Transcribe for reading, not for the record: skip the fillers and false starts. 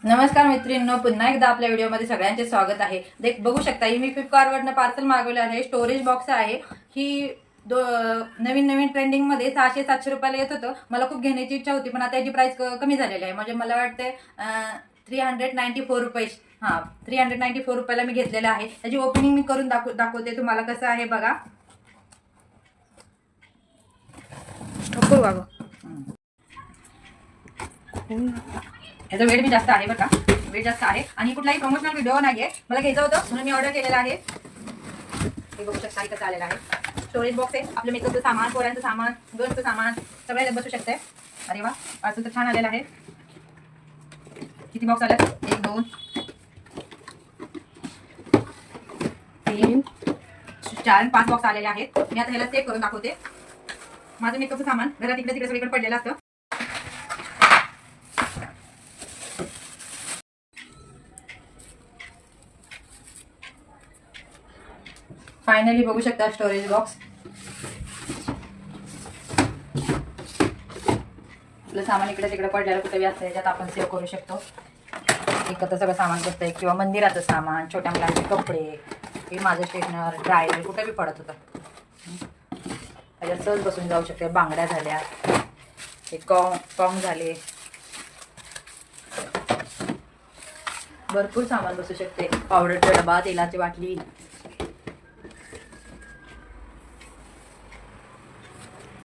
नमस्कार मैत्रिणींनो, पुन्हा एकदा आपल्या व्हिडिओमध्ये सगळ्यांचे स्वागत आहे. बघू शकता ही मी फ्लिपकार्टवरनं पार्सल मागवलं आहे. स्टोरेज बॉक्स आहे. ही नवीन नवीन ट्रेंडिंगमध्ये 600-700 रुपयाला येत होतं. मला खूप घेण्याची इच्छा होती, पण आता याची प्राइस कमी झालेली आहे. म्हणजे मला वाटते 394 रुपये. हां, 394 रुपयाला मी घेतलेलं आहे. त्याची ओपनिंग मी करून दाखवते तुम्हाला कसं आहे बघा. याचा वेट मी जास्त आहे बरं का, वेट जास्त आहे आणि कुठलाही प्रमोशनल व्हिडिओ नाहीये. मला घ्यायचं होतं म्हणून मी ऑर्डर केलेलं आहे. हे बघू शकता इथं आलेलं आहे. स्टोरेज बॉक्स आहे. आपलं मेकअपचं सामान, पोरांचं सामान, गर्लचं सामान सगळं यात बसू शकते. अरे वा, पार्सल तर छान आलेलं आहे. किती बॉक्स आले? 1 2 3 4 5 बॉक्स आलेले आहेत. मी आता ह्याला चेक करून दाखवते. माझं मेकअपचं सामान घरात इकडे तिकडे सगळीकडे पडलेलं असतं. फायनली बघू शकता स्टोरेज बॉक्स. आपलं सामान इकडे तिकडे पडलेलं कुठेही असतं, याच्यात आपण सेव्ह करू शकतो. एकत्र सगळं सामान बसतंय, किंवा मंदिराचं सामान, छोट्या मुलांचे कपडे, हे माझं स्टेशनर, ड्रायर कुठे बी पडत होतं. त्याच्यात सहज बसून जाऊ शकते. बांगड्या झाल्या, हे कॉंग झाले, भरपूर सामान बसू शकते. पावडरचा डबा, तेलाची बाटली,